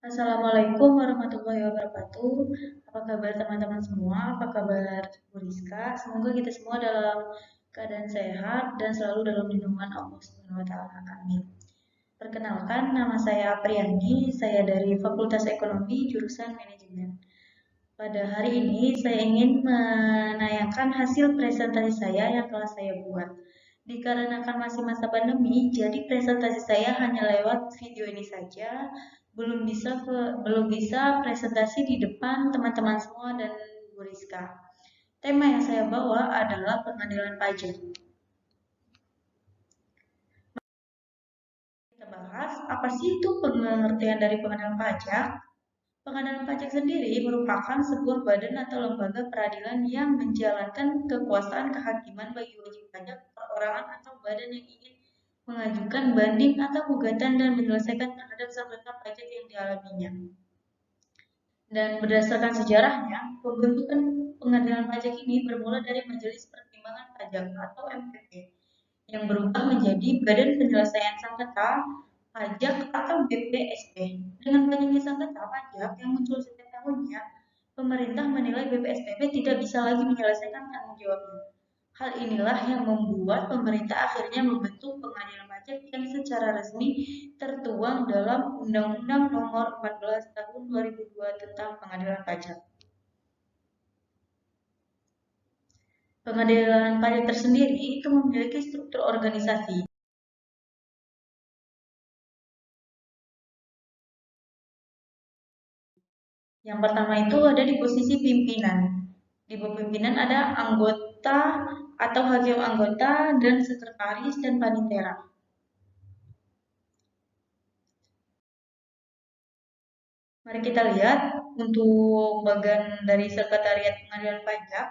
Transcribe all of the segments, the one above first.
Assalamualaikum warahmatullahi wabarakatuh. Apa kabar teman-teman semua? Apa kabar Bu Rizka? Semoga kita semua dalam keadaan sehat dan selalu dalam lindungan Allah Subhanahu wa taala. Amin. Perkenalkan, nama saya Apriyani, saya dari Fakultas Ekonomi jurusan Manajemen. Pada hari ini saya ingin menayangkan hasil presentasi saya yang telah saya buat. Dikarenakan masih masa pandemi, jadi presentasi saya hanya lewat video ini saja, belum bisa presentasi di depan teman-teman semua dan Bu Rizka. Tema yang saya bawa adalah pengadilan pajak. Kita bahas apa sih itu pengertian dari pengadilan pajak? Pengadilan pajak sendiri merupakan sebuah badan atau lembaga peradilan yang menjalankan kekuasaan kehakiman bagi wajib pajak, perorangan, atau badan yang ingin mengajukan banding atau gugatan dan menyelesaikan terhadap sengketa pajak yang dialaminya. Dan berdasarkan sejarahnya, pembentukan pengadilan pajak ini bermula dari Majelis Pertimbangan Pajak atau MPP yang berubah menjadi Badan Penyelesaian Sengketa Pajak atau BPSP. Dengan banyaknya sengketa pajak yang muncul setiap tahunnya, pemerintah menilai BPSPB tidak bisa lagi menyelesaikan tanggung jawabnya. Hal inilah yang membuat pemerintah akhirnya membentuk pengadilan pajak yang secara resmi tertuang dalam Undang-Undang Nomor 14 Tahun 2002 tentang Pengadilan Pajak. Pengadilan pajak tersendiri itu memiliki struktur organisasi. Yang pertama itu ada di posisi pimpinan. Di bawah pimpinan ada anggota atau hakim anggota dan sekretaris dan panitera. Mari kita lihat untuk bagian dari sekretariat pengadilan pajak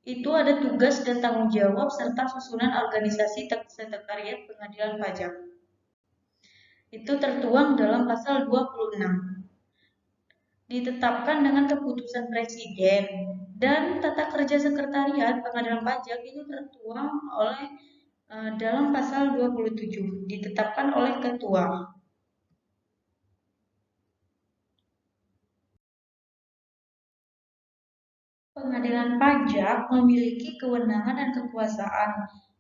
itu ada tugas dan tanggung jawab serta susunan organisasi sekretariat pengadilan pajak. Itu tertuang dalam pasal 26. Ditetapkan dengan keputusan presiden dan tata kerja sekretariat pengadilan pajak itu tertuang oleh dalam pasal 27 ditetapkan oleh ketua. Pengadilan pajak memiliki kewenangan dan kekuasaan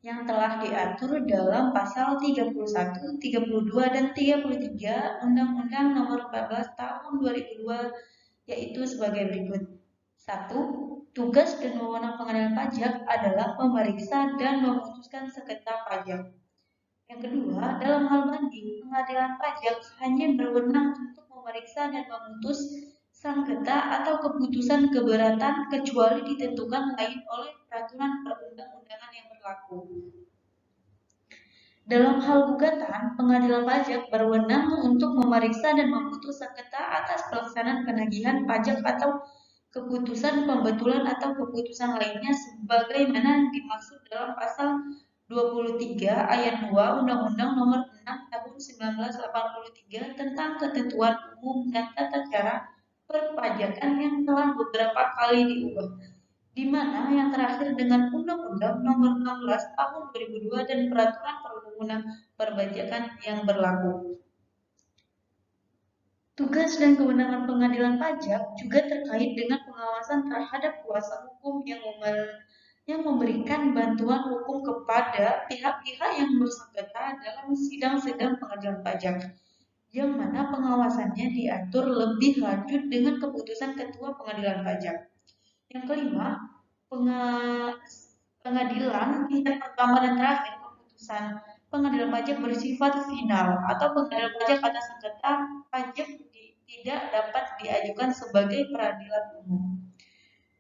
yang telah diatur dalam pasal 31, 32, dan 33 Undang-Undang Nomor 14 Tahun 2002 yaitu sebagai berikut. 1. Tugas dan wewenang pengadilan pajak adalah memeriksa dan memutuskan sengketa pajak. Yang kedua, dalam hal banding, pengadilan pajak hanya berwenang untuk memeriksa dan memutus sengketa atau keputusan keberatan kecuali ditentukan lain oleh peraturan perundang-undangan yang berlaku. Dalam hal gugatan, pengadilan pajak berwenang untuk memeriksa dan memutus sengketa atas pelaksanaan penagihan pajak atau keputusan pembetulan atau keputusan lainnya sebagaimana dimaksud dalam pasal 23 ayat 2 Undang-Undang Nomor 6 Tahun 1983 tentang Ketentuan Umum dan Tata Cara Perpajakan yang telah beberapa kali diubah, di mana yang terakhir dengan Undang-Undang Nomor 16 Tahun 2002 dan Peraturan Perundang-Undang Perpajakan yang berlaku. Tugas dan kewenangan pengadilan pajak juga terkait dengan pengawasan terhadap kuasa hukum yang memberikan bantuan hukum kepada pihak-pihak yang bersengketa dalam sidang-sidang pengadilan pajak, yang mana pengawasannya diatur lebih lanjut dengan keputusan Ketua Pengadilan Pajak. Yang kelima, pengadilan tingkat pertama dan terakhir keputusan pengadilan pajak bersifat final atau pengadilan pajak atas sengketa pajak tidak dapat diajukan sebagai peradilan umum.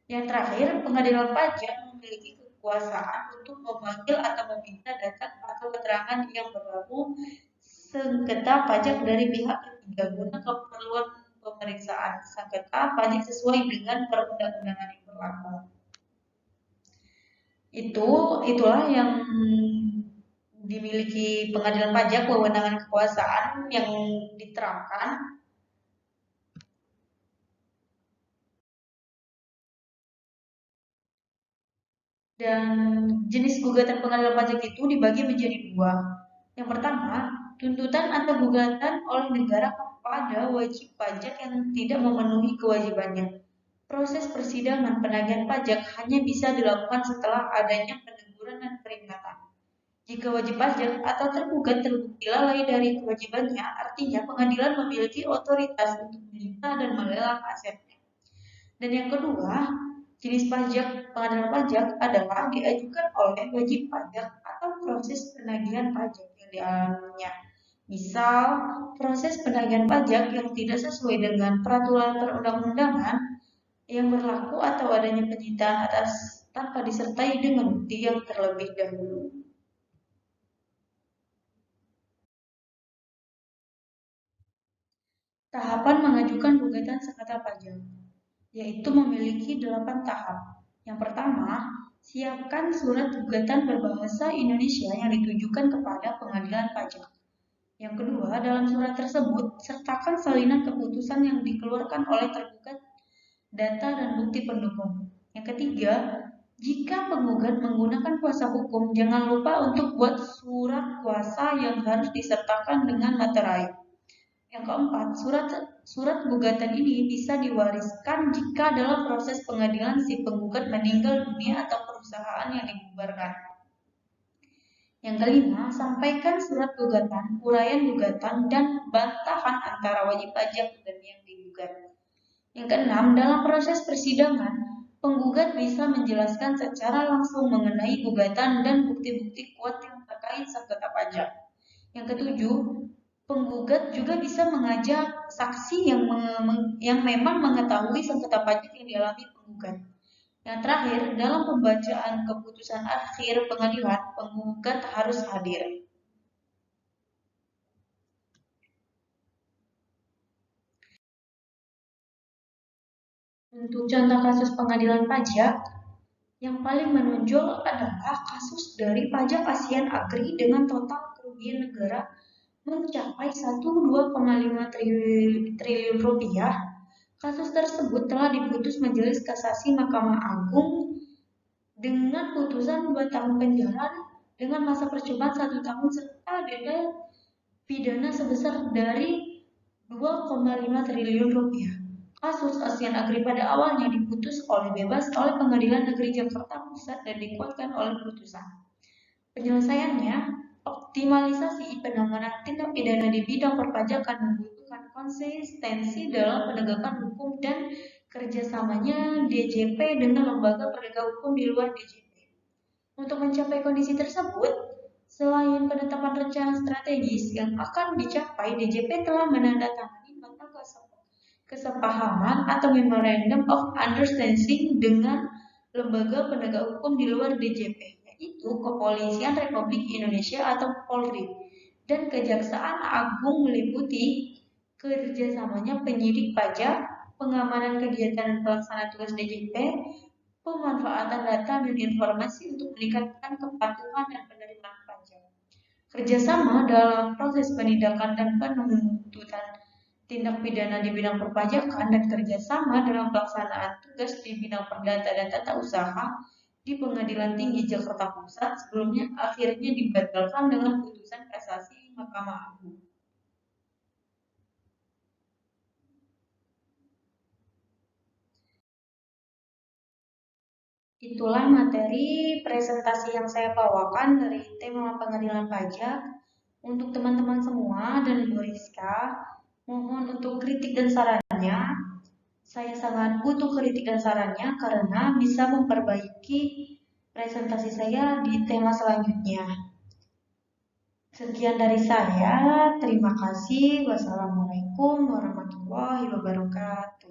Yang terakhir, pengadilan pajak memiliki kekuasaan untuk memanggil atau meminta data atau keterangan yang berlaku sengketa pajak dari pihak ketiga guna keperluan pemeriksaan sengketa pajak sesuai dengan perundang-undangan yang berlaku. Itulah yang dimiliki pengadilan pajak, wewenangan kekuasaan yang diterapkan. Dan jenis gugatan pengadilan pajak itu dibagi menjadi dua. Yang pertama, tuntutan atau gugatan oleh negara pada wajib pajak yang tidak memenuhi kewajibannya. Proses persidangan penagihan pajak hanya bisa dilakukan setelah adanya peneguran dan peringatan. Jika wajib pajak atau tergugat terbukti lalai dari kewajibannya, artinya pengadilan memiliki otoritas untuk menyita dan melelang asetnya. Dan yang kedua, jenis pajak pengadilan pajak adalah diajukan oleh wajib pajak atau proses penagihan pajak yang dialaminya. Misal, proses penagihan pajak yang tidak sesuai dengan peraturan perundang-undangan yang berlaku atau adanya penyitaan atas tanpa disertai dengan bukti yang terlebih dahulu. Tahapan mengajukan gugatan sengketa pajak, yaitu memiliki 8 tahap. Yang pertama, siapkan surat gugatan berbahasa Indonesia yang ditujukan kepada pengadilan pajak. Yang kedua, dalam surat tersebut, sertakan salinan keputusan yang dikeluarkan oleh tergugat, data dan bukti pendukung. Yang ketiga, jika penggugat menggunakan kuasa hukum, jangan lupa untuk buat surat kuasa yang harus disertakan dengan materai. Yang keempat, surat gugatan ini bisa diwariskan jika dalam proses pengadilan si penggugat meninggal dunia atau perusahaan yang dibubarkan. Yang kelima, sampaikan surat gugatan, uraian gugatan, dan bantahan antara wajib pajak dan yang digugat. Yang keenam, dalam proses persidangan, penggugat bisa menjelaskan secara langsung mengenai gugatan dan bukti-bukti kuat yang terkait sengketa pajak. Yang ketujuh, penggugat juga bisa mengajak saksi yang memang mengetahui sengketa pajak yang dialami penggugat. Yang terakhir, dalam pembacaan keputusan akhir pengadilan, penggugat harus hadir. Untuk contoh kasus pengadilan pajak, yang paling menonjol adalah kasus dari pajak ASEAN Agri dengan total kerugian negara mencapai 1,2,5 triliun rupiah. Kasus tersebut telah diputus Majelis Kasasi Mahkamah Agung dengan putusan 2 tahun penjara dengan masa percobaan 1 tahun serta denda pidana sebesar dari 2,5 triliun rupiah. Kasus ASEAN Agri pada awalnya diputus bebas oleh Pengadilan Negeri Jakarta Pusat dan dikuatkan oleh putusan. Penyelesaiannya, optimalisasi penanganan tindak pidana di bidang perpajakan membutuhkan konsistensi dalam penegakan hukum dan kerjasamanya DJP dengan lembaga penegak hukum di luar DJP. Untuk mencapai kondisi tersebut, selain penetapan rencana strategis yang akan dicapai, DJP telah menandatangani nota kesepahaman atau Memorandum of Understanding dengan lembaga penegak hukum di luar DJP, yaitu Kepolisian Republik Indonesia atau Polri, dan Kejaksaan Agung meliputi kerjasamanya penyidik pajak, pengamanan kegiatan dan pelaksana tugas DJP, pemanfaatan data dan informasi untuk meningkatkan kepatuhan dan penerimaan pajak. Kerjasama dalam proses penindakan dan penuntutan tindak pidana di bidang perpajakan dan kerjasama dalam pelaksanaan tugas di bidang perdata dan tata usaha di Pengadilan Tinggi Jakarta Pusat sebelumnya akhirnya dibatalkan dengan putusan kasasi Mahkamah Agung. Itulah materi presentasi yang saya bawakan dari tema pengadilan pajak. Untuk teman-teman semua dan Bu Rizka, mohon untuk kritik dan sarannya. Saya sangat butuh kritik dan sarannya karena bisa memperbaiki presentasi saya di tema selanjutnya. Sekian dari saya, terima kasih. Wassalamualaikum warahmatullahi wabarakatuh.